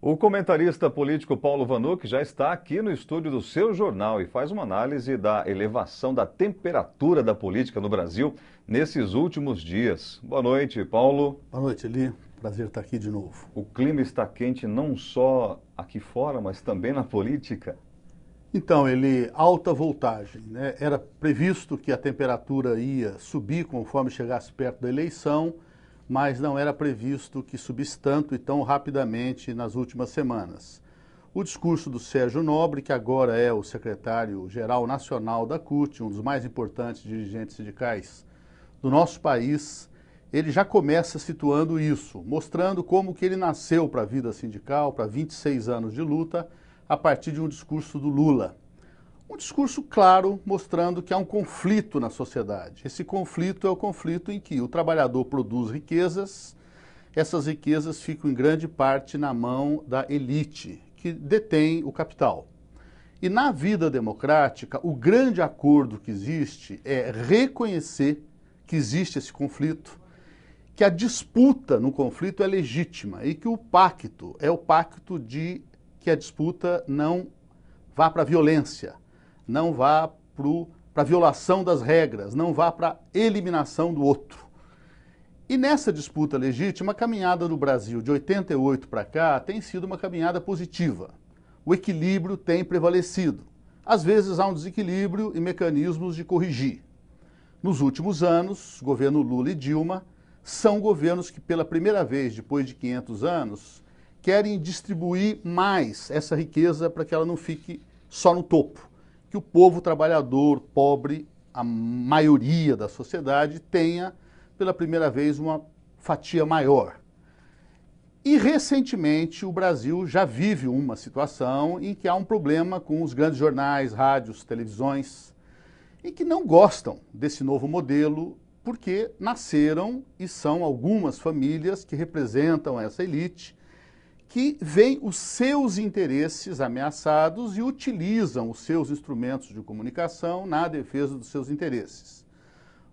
O comentarista político Paulo Vanuc já está aqui no estúdio do seu jornal e faz uma análise da elevação da temperatura da política no Brasil nesses últimos dias. Boa noite, Paulo. Boa noite, Eli. Prazer estar aqui de novo. O clima está quente não só aqui fora, mas também na política. Então, Eli, alta voltagem, né? Era previsto que a temperatura ia subir conforme chegasse perto da eleição, mas não era previsto que subisse tanto e tão rapidamente nas últimas semanas. O discurso do Sérgio Nobre, que agora é o secretário-geral nacional da CUT, um dos mais importantes dirigentes sindicais do nosso país, ele já começa situando isso, mostrando como que ele nasceu para a vida sindical, para 26 anos de luta, a partir de um discurso do Lula. Um discurso claro, mostrando que há um conflito na sociedade. Esse conflito é o conflito em que o trabalhador produz riquezas, essas riquezas ficam em grande parte na mão da elite, que detém o capital. E na vida democrática, o grande acordo que existe é reconhecer que existe esse conflito, que a disputa no conflito é legítima e que o pacto é o pacto de que a disputa não vá para a violência, não vá para a violação das regras, não vá para a eliminação do outro. E nessa disputa legítima, a caminhada do Brasil de 88 para cá tem sido uma caminhada positiva. O equilíbrio tem prevalecido. Às vezes há um desequilíbrio e mecanismos de corrigir. Nos últimos anos, governo Lula e Dilma são governos que pela primeira vez, depois de 500 anos, querem distribuir mais essa riqueza para que ela não fique só no topo. Que o povo trabalhador, pobre, a maioria da sociedade, tenha pela primeira vez uma fatia maior. E recentemente o Brasil já vive uma situação em que há um problema com os grandes jornais, rádios, televisões, e que não gostam desse novo modelo porque nasceram e são algumas famílias que representam essa elite que veem os seus interesses ameaçados e utilizam os seus instrumentos de comunicação na defesa dos seus interesses.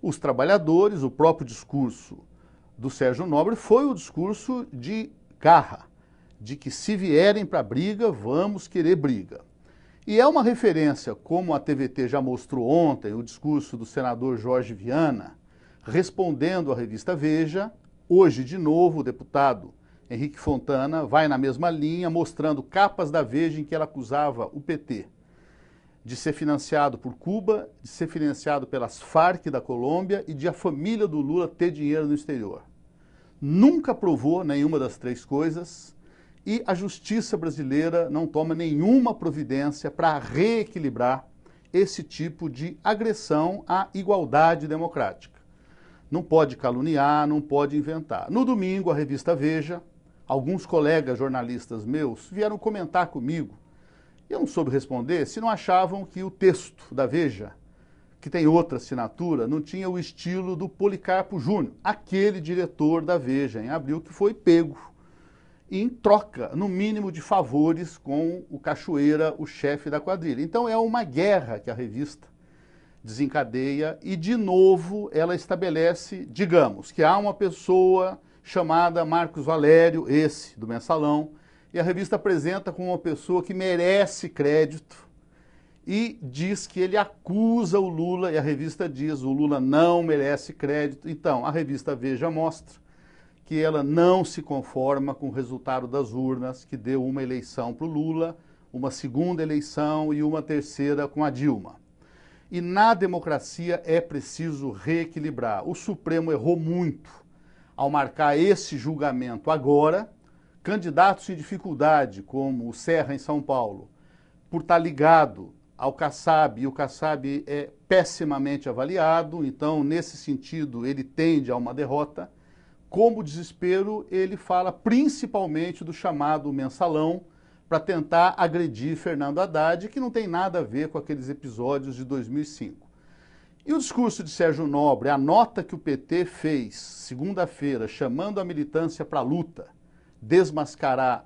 Os trabalhadores, o próprio discurso do Sérgio Nobre foi o discurso de garra, de que se vierem para a briga, vamos querer briga. E é uma referência, como a TVT já mostrou ontem, o discurso do senador Jorge Viana, respondendo à revista Veja, hoje de novo o deputado Henrique Fontana vai na mesma linha, mostrando capas da Veja em que ela acusava o PT de ser financiado por Cuba, de ser financiado pelas Farc da Colômbia e de a família do Lula ter dinheiro no exterior. Nunca provou nenhuma das três coisas e a justiça brasileira não toma nenhuma providência para reequilibrar esse tipo de agressão à igualdade democrática. Não pode caluniar, não pode inventar. No domingo, a revista Veja, alguns colegas jornalistas meus vieram comentar comigo. Eu não soube responder se não achavam que o texto da Veja, que tem outra assinatura, não tinha o estilo do Policarpo Júnior, aquele diretor da Veja em abril que foi pego em troca, no mínimo, de favores com o Cachoeira, o chefe da quadrilha. Então é uma guerra que a revista desencadeia e, de novo, ela estabelece, digamos, que há uma pessoa chamada Marcos Valério, esse do Mensalão, e a revista apresenta como uma pessoa que merece crédito e diz que ele acusa o Lula, e a revista diz o Lula não merece crédito. Então, a revista Veja mostra que ela não se conforma com o resultado das urnas, que deu uma eleição para o Lula, uma segunda eleição e uma terceira com a Dilma. E na democracia é preciso reequilibrar. O Supremo errou muito ao marcar esse julgamento agora. Candidatos em dificuldade, como o Serra em São Paulo, por estar ligado ao Kassab, e o Kassab é pessimamente avaliado, então, nesse sentido, ele tende a uma derrota. Como desespero, ele fala principalmente do chamado Mensalão, para tentar agredir Fernando Haddad, que não tem nada a ver com aqueles episódios de 2005. E o discurso de Sérgio Nobre, a nota que o PT fez segunda-feira, chamando a militância para a luta, desmascarar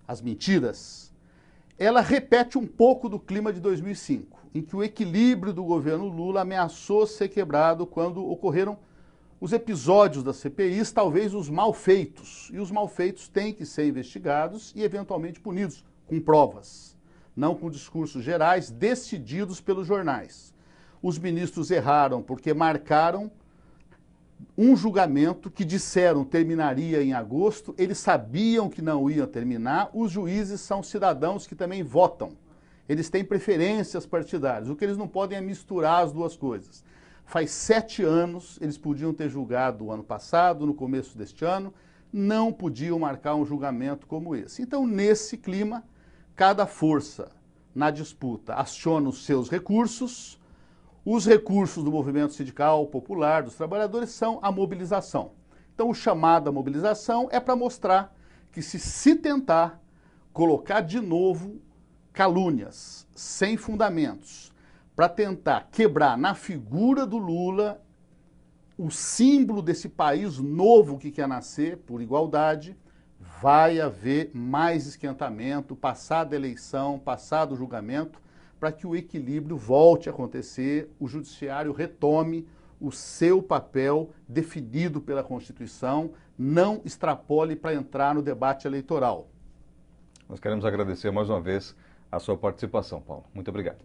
as mentiras, ela repete um pouco do clima de 2005, em que o equilíbrio do governo Lula ameaçou ser quebrado quando ocorreram os episódios das CPIs, talvez os malfeitos. E os malfeitos têm que ser investigados e eventualmente punidos com provas, não com discursos gerais decididos pelos jornais. Os ministros erraram porque marcaram um julgamento que disseram terminaria em agosto, eles sabiam que não iam terminar, os juízes são cidadãos que também votam. Eles têm preferências partidárias, o que eles não podem é misturar as duas coisas. Faz 7 anos, eles podiam ter julgado o ano passado, no começo deste ano, não podiam marcar um julgamento como esse. Então, nesse clima, cada força na disputa aciona os seus recursos. Os recursos do movimento sindical popular, dos trabalhadores, são a mobilização. Então, o chamado à mobilização é para mostrar que se tentar colocar de novo calúnias sem fundamentos, para tentar quebrar na figura do Lula o símbolo desse país novo que quer nascer por igualdade, vai haver mais esquentamento, passada a eleição, passado o julgamento, para que o equilíbrio volte a acontecer, o judiciário retome o seu papel definido pela Constituição, não extrapole para entrar no debate eleitoral. Nós queremos agradecer mais uma vez a sua participação, Paulo. Muito obrigado.